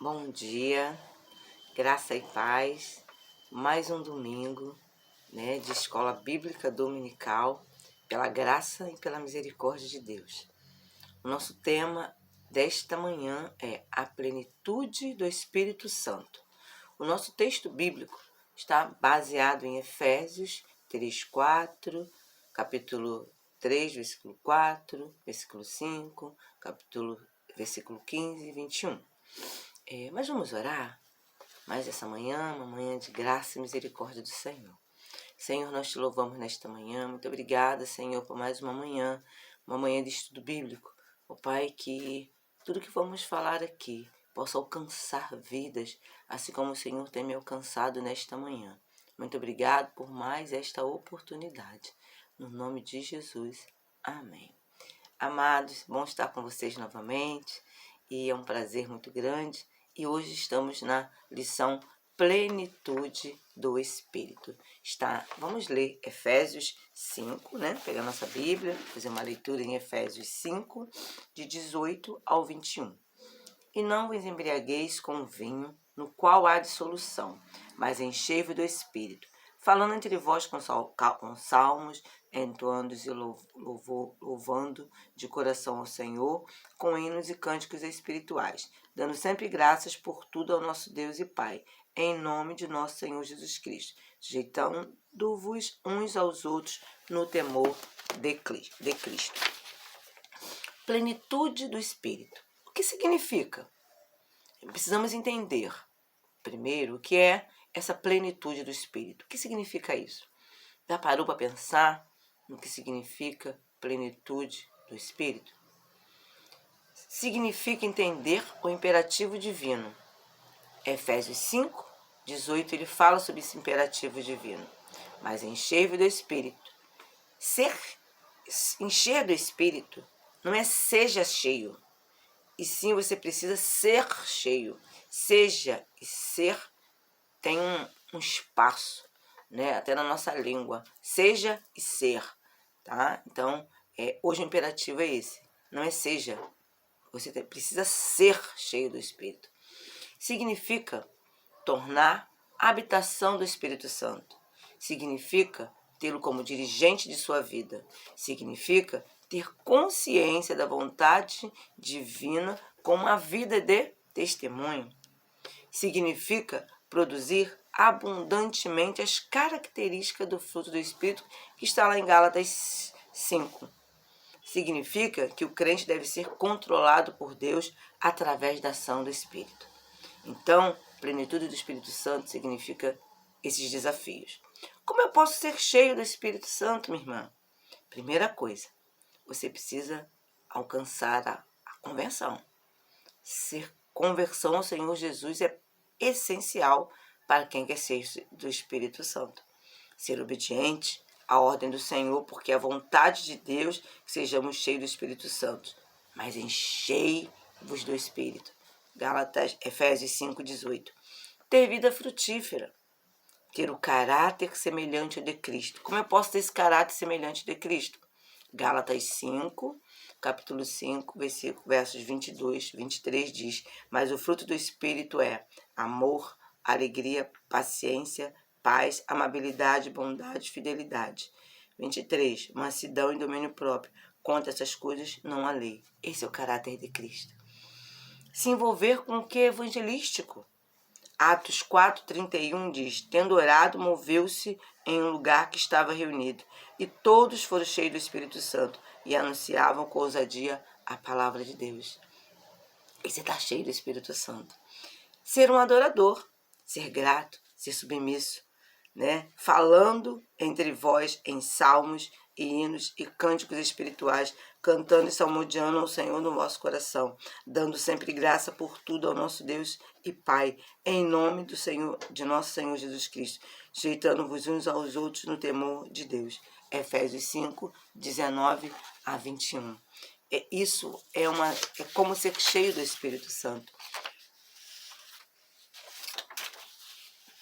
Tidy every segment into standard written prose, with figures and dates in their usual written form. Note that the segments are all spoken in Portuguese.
Bom dia, graça e paz. Mais um domingo, de escola bíblica dominical, pela graça e pela misericórdia de Deus. O nosso tema desta manhã é a plenitude do Espírito Santo. O nosso texto bíblico está baseado em Efésios 3:4, capítulo 3, versículo 4, versículo 5, versículo 15 e 21. Mas vamos orar? Mais essa manhã, uma manhã de graça e misericórdia do Senhor. Senhor, nós te louvamos nesta manhã. Muito obrigada, Senhor, por mais uma manhã de estudo bíblico. Ó Pai, que tudo que vamos falar aqui possa alcançar vidas, assim como o Senhor tem me alcançado nesta manhã. Muito obrigado por mais esta oportunidade. No nome de Jesus. Amém. Amados, bom estar com vocês novamente e é um prazer muito grande. E hoje estamos na lição Plenitude do Espírito. Vamos ler Efésios 5, Pegar nossa Bíblia, fazer uma leitura em Efésios 5, de 18 ao 21. E não vos embriagueis com vinho, no qual há dissolução, mas enchei-vos do Espírito, falando entre vós com salmos, entoando e louvando de coração ao Senhor, com hinos e cânticos espirituais, dando sempre graças por tudo ao nosso Deus e Pai, em nome de nosso Senhor Jesus Cristo, sujeitando-vos uns aos outros no temor de Cristo. Plenitude do Espírito. O que significa? Precisamos entender, primeiro, o que é essa plenitude do Espírito. O que significa isso? Já parou para pensar no que significa plenitude do Espírito? Significa entender o imperativo divino. Efésios 5, 18, ele fala sobre esse imperativo divino. Mas enchei-vos do Espírito. Encher do Espírito não é seja cheio, e sim você precisa ser cheio. Seja e ser tem um espaço, até na nossa língua. Seja e ser, tá? Então, hoje o imperativo é esse. Não é seja. Você precisa ser cheio do Espírito. Significa tornar a habitação do Espírito Santo. Significa tê-lo como dirigente de sua vida. Significa ter consciência da vontade divina com uma vida de testemunho. Significa produzir abundantemente as características do fruto do Espírito que está lá em Gálatas 5. Significa que o crente deve ser controlado por Deus através da ação do Espírito. Então, plenitude do Espírito Santo significa esses desafios. Como eu posso ser cheio do Espírito Santo, minha irmã? Primeira coisa, você precisa alcançar a conversão. Ser conversão ao Senhor Jesus é essencial para quem quer ser do Espírito Santo. Ser obediente à ordem do Senhor, porque é a vontade de Deus que sejamos cheios do Espírito Santo. Mas enchei-vos do Espírito. Efésios 5, 18. Ter vida frutífera. Ter o caráter semelhante ao de Cristo. Como eu posso ter esse caráter semelhante ao de Cristo? Gálatas 5, capítulo 5, versos 22, 23 diz: mas o fruto do Espírito é amor, alegria, paciência, paz, amabilidade, bondade, fidelidade. 23, mansidão e domínio próprio. Contra essas coisas não há lei. Esse é o caráter de Cristo. Se envolver com o que é evangelístico. Atos 4:31 diz: tendo orado, moveu-se em um lugar que estava reunido, e todos foram cheios do Espírito Santo e anunciavam com ousadia a palavra de Deus. E você está cheio do Espírito Santo. Ser um adorador, ser grato, ser submisso, falando entre vós em salmos e hinos e cânticos espirituais, cantando e salmodiando ao Senhor no vosso coração, dando sempre graça por tudo ao nosso Deus e Pai, em nome de nosso Senhor Jesus Cristo, sujeitando-vos uns aos outros no temor de Deus. Efésios 5, 19 a 21. Isso é como ser cheio do Espírito Santo.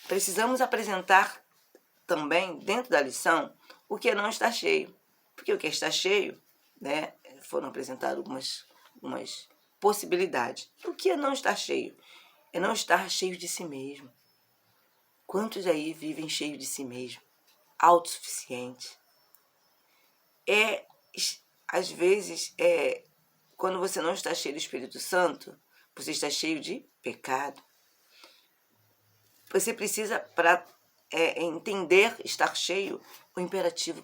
Precisamos apresentar também, dentro da lição, o que não está cheio. Porque o que está cheio, foram apresentadas algumas possibilidades. O que não está cheio? é não estar cheio de si mesmo. Quantos aí vivem cheios de si mesmo, autossuficientes? Às vezes, quando você não está cheio do Espírito Santo, você está cheio de pecado. Você precisa, para entender, estar cheio, o imperativo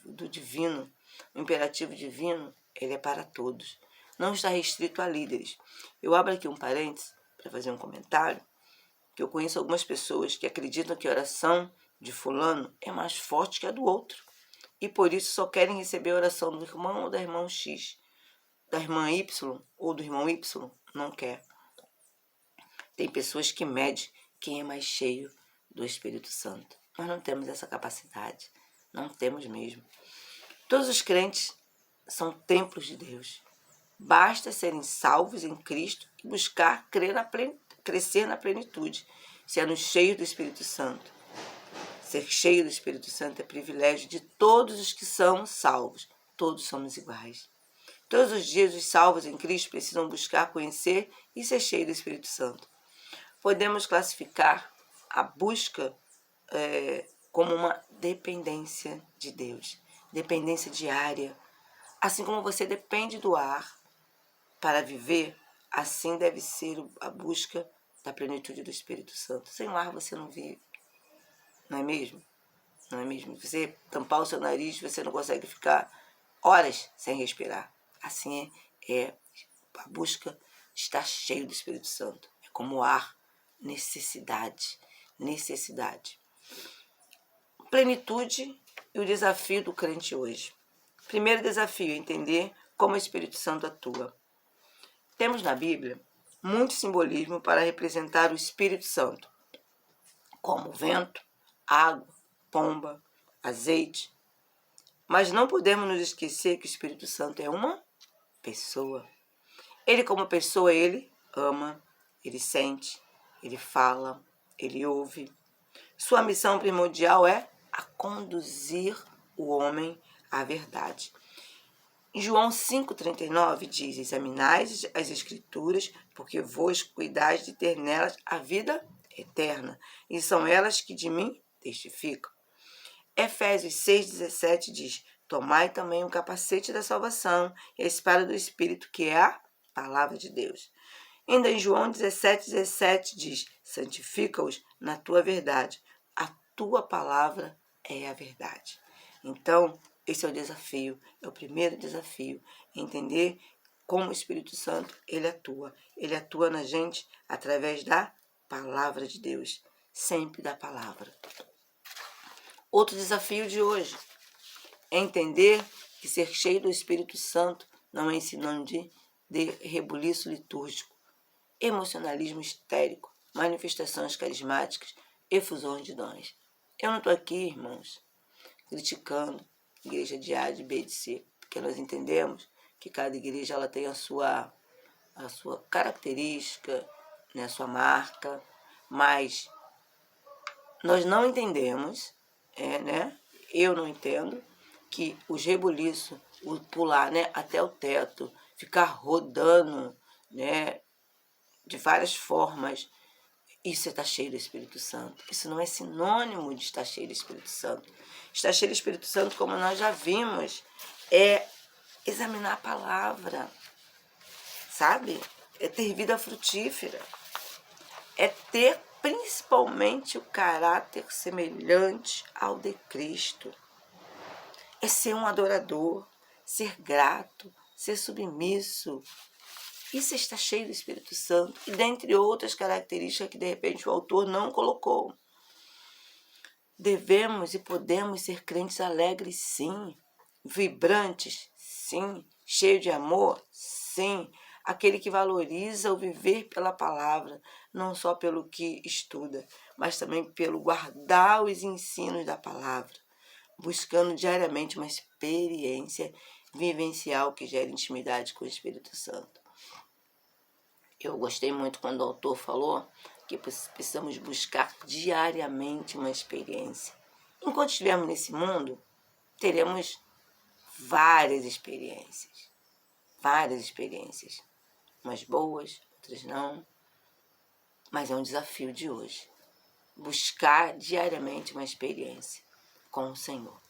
do divino. O imperativo divino, ele é para todos. Não está restrito a líderes. Eu abro aqui um parênteses para fazer um comentário, que eu conheço algumas pessoas que acreditam que a oração de fulano é mais forte que a do outro. E por isso só querem receber a oração do irmão ou da irmã X, da irmã Y ou do irmão Y, não quer. Tem pessoas que medem quem é mais cheio do Espírito Santo. Nós não temos essa capacidade, não temos mesmo. Todos os crentes são templos de Deus. Basta serem salvos em Cristo e buscar crescer na plenitude, sendo cheio do Espírito Santo. Ser cheio do Espírito Santo é privilégio de todos os que são salvos. Todos somos iguais. Todos os dias os salvos em Cristo precisam buscar conhecer e ser cheios do Espírito Santo. Podemos classificar a busca como uma dependência de Deus, dependência diária. Assim como você depende do ar para viver, assim deve ser a busca da plenitude do Espírito Santo. Sem o ar você não vive, não é mesmo? Não é mesmo? Você tampar o seu nariz, você não consegue ficar horas sem respirar. Assim é a busca de estar cheio do Espírito Santo. É como o ar, necessidade. Plenitude e o desafio do crente hoje. Primeiro desafio é entender como o Espírito Santo atua. Temos na Bíblia muito simbolismo para representar o Espírito Santo, como vento, água, pomba, azeite. Mas não podemos nos esquecer que o Espírito Santo é uma pessoa. Ele, como pessoa, ele ama, ele sente, ele fala, ele ouve. Sua missão primordial é a conduzir o homem à verdade. Em João 5,39 diz: examinai as Escrituras, porque vos cuidais de ter nelas a vida eterna, e são elas que de mim testificam. Efésios 6,17 diz: tomai também o capacete da salvação e a espada do Espírito, que é a palavra de Deus. Ainda em João 17,17 diz: santifica-os na tua verdade, a tua palavra é a verdade. Então, esse é o desafio, é o primeiro desafio, entender como o Espírito Santo ele atua na gente através da palavra de Deus, sempre da palavra. Outro desafio de hoje é entender que ser cheio do Espírito Santo não é sinônimo de rebuliço litúrgico, emocionalismo histérico, manifestações carismáticas, efusões de dons. Eu não estou aqui, irmãos, criticando igreja de A, de B, de C, porque nós entendemos que cada igreja ela tem a sua característica, né, a sua marca, mas nós não entendemos, eu não entendo, que os rebuliços, o pular, né, até o teto, ficar rodando, né, de várias formas, isso é estar cheio do Espírito Santo. Isso não é sinônimo de estar cheio do Espírito Santo. Estar cheio do Espírito Santo, como nós já vimos, é examinar a palavra, sabe? É ter vida frutífera. É ter principalmente o caráter semelhante ao de Cristo. É ser um adorador, ser grato, ser submisso. Isso está cheio do Espírito Santo e dentre outras características que de repente o autor não colocou. Devemos e podemos ser crentes alegres, sim. Vibrantes, sim. Cheio de amor, sim. Aquele que valoriza o viver pela palavra, não só pelo que estuda, mas também pelo guardar os ensinos da palavra, buscando diariamente uma experiência vivencial que gere intimidade com o Espírito Santo. Eu gostei muito quando o autor falou que precisamos buscar diariamente uma experiência. Enquanto estivermos nesse mundo, teremos várias experiências. Umas boas, outras não. mas é um desafio de hoje. Buscar diariamente uma experiência com o Senhor.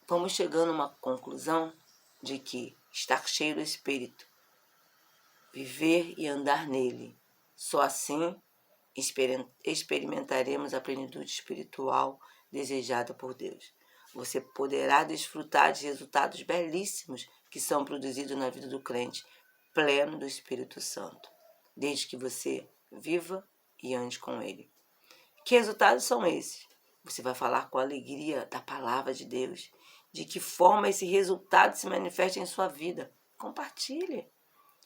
Vamos chegando a uma conclusão de que estar cheio do Espírito, viver e andar nele, só assim experimentaremos a plenitude espiritual desejada por Deus. Você poderá desfrutar de resultados belíssimos que são produzidos na vida do crente pleno do Espírito Santo, desde que você viva e ande com ele. Que resultados são esses? Você vai falar com alegria da palavra de Deus. De que forma esse resultado se manifesta em sua vida? Compartilhe.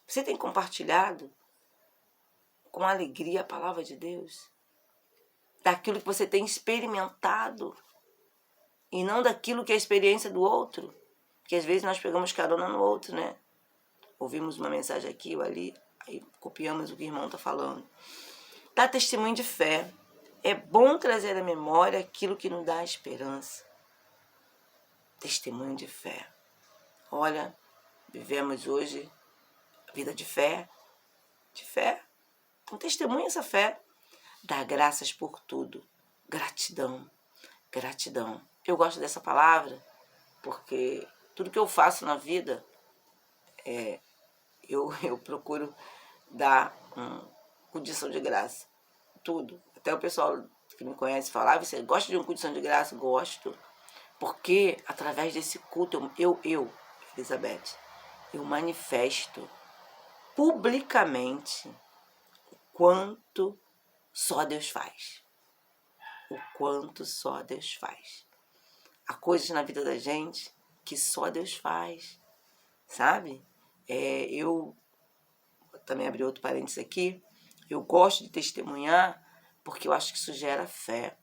Você tem compartilhado com alegria a palavra de Deus? Daquilo que você tem experimentado e não daquilo que é a experiência do outro? Porque às vezes nós pegamos carona no outro, né? Ouvimos uma mensagem aqui ou ali, aí copiamos o que o irmão está falando. Dá testemunho de fé. É bom trazer à memória aquilo que nos dá esperança. Testemunho de fé. Olha, vivemos hoje vida de fé. Um testemunho essa fé. Dá graças por tudo. Gratidão. Eu gosto dessa palavra porque tudo que eu faço na vida, eu procuro dar condição de graça. Tudo. Até o pessoal que me conhece fala, você gosta de uma condição de graça? Gosto. Porque através desse culto, Elizabeth, eu manifesto publicamente o quanto só Deus faz. O quanto só Deus faz. Há coisas na vida da gente que só Deus faz, sabe? Eu também abri outro parênteses aqui. Eu gosto de testemunhar porque eu acho que isso gera fé.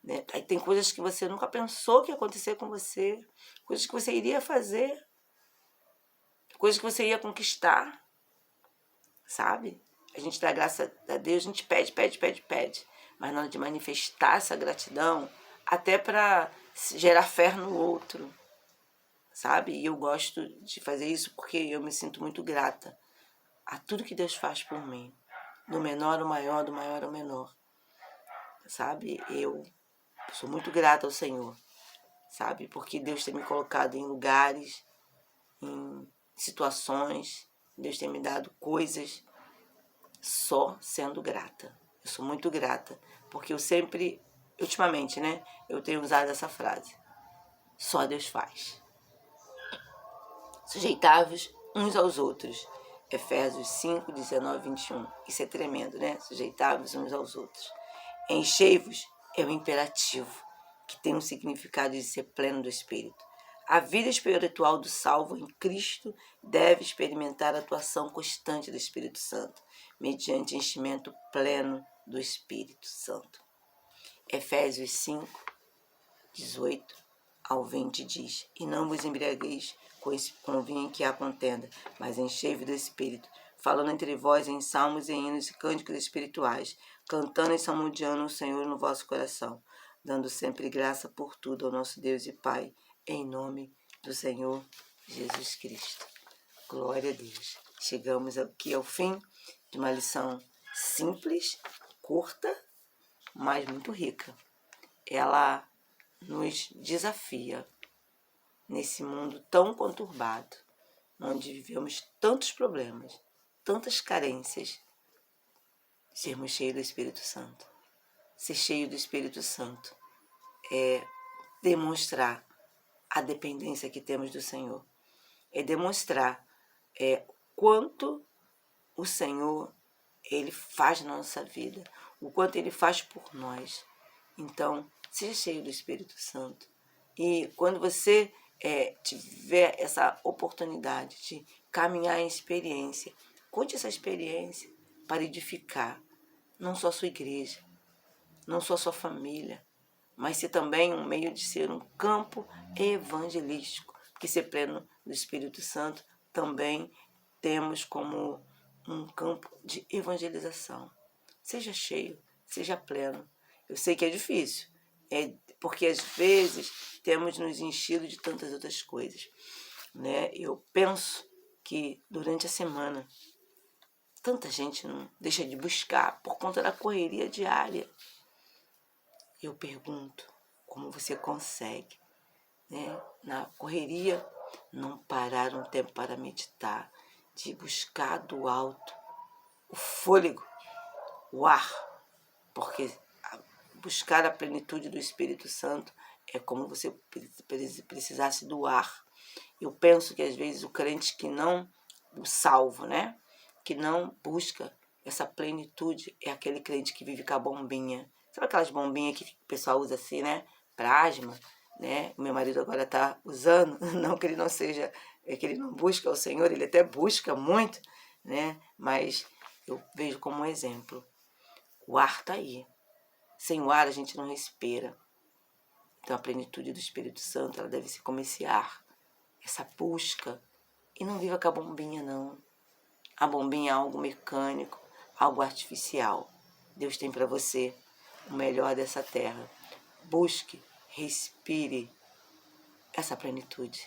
Né? Aí tem coisas que você nunca pensou que ia acontecer com você, coisas que você iria fazer, coisas que você ia conquistar, sabe? A gente dá graça a Deus, a gente pede, mas na hora de manifestar essa gratidão, até para gerar fé no outro, sabe? E eu gosto de fazer isso porque eu me sinto muito grata a tudo que Deus faz por mim, do menor ao maior, do maior ao menor, sabe? Eu sou muito grata ao Senhor, sabe? Porque Deus tem me colocado em lugares, em situações, Deus tem me dado coisas só sendo grata. Eu sou muito grata, porque eu sempre, ultimamente, né, eu tenho usado essa frase. Só Deus faz. Sujeitáveis uns aos outros. Efésios 5, 19, 21. Isso é tremendo, né? Sujeitáveis uns aos outros. Enchei-vos é o imperativo, que tem um significado de ser pleno do Espírito. A vida espiritual do salvo em Cristo deve experimentar a atuação constante do Espírito Santo, mediante enchimento pleno do Espírito Santo. Efésios 5, 18 ao 20 diz: E não vos embriagueis com o vinho em que há contenda, mas enchei-vos do Espírito, falando entre vós em salmos e hinos e cânticos espirituais, cantando e salmodiando o Senhor no vosso coração, dando sempre graça por tudo ao nosso Deus e Pai, em nome do Senhor Jesus Cristo. Glória a Deus. Chegamos aqui ao fim de uma lição simples, curta, mas muito rica. Ela nos desafia nesse mundo tão conturbado, onde vivemos tantos problemas, tantas carências, sermos cheios do Espírito Santo. Ser cheio do Espírito Santo é demonstrar a dependência que temos do Senhor. É demonstrar quanto o Senhor Ele faz na nossa vida, o quanto Ele faz por nós. Então, seja cheio do Espírito Santo. E quando você tiver essa oportunidade de caminhar em experiência, conte essa experiência para edificar não só a sua igreja, não só a sua família, mas ser também um meio de ser um campo evangelístico, porque ser pleno do Espírito Santo também temos como um campo de evangelização. Seja cheio, seja pleno. Eu sei que é difícil, porque às vezes temos nos enchido de tantas outras coisas, né? Eu penso que durante a semana Tanta gente não deixa de buscar por conta da correria diária. Eu pergunto, como você consegue, né? Na correria, não parar um tempo para meditar, de buscar do alto o fôlego, o ar, porque buscar a plenitude do Espírito Santo é como você precisasse do ar. Eu penso que às vezes o crente que não, o salvo, né? Que não busca essa plenitude é aquele crente que vive com a bombinha. Sabe aquelas bombinhas que o pessoal usa assim, né? Para asma, né? O meu marido agora está usando, não que ele não seja, que ele não busca o Senhor, ele até busca muito, né? Mas eu vejo como um exemplo. O ar está aí. Sem o ar a gente não respira. Então a plenitude do Espírito Santo, ela deve ser como esse ar, essa busca. E não viva com a bombinha, não. A bombinha é algo mecânico, algo artificial. Deus tem para você o melhor dessa terra. Busque, respire essa plenitude.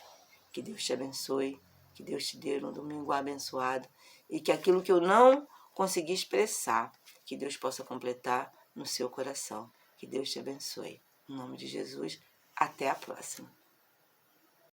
Que Deus te abençoe, que Deus te dê um domingo abençoado e que aquilo que eu não consegui expressar, que Deus possa completar no seu coração. Que Deus te abençoe. Em nome de Jesus, até a próxima.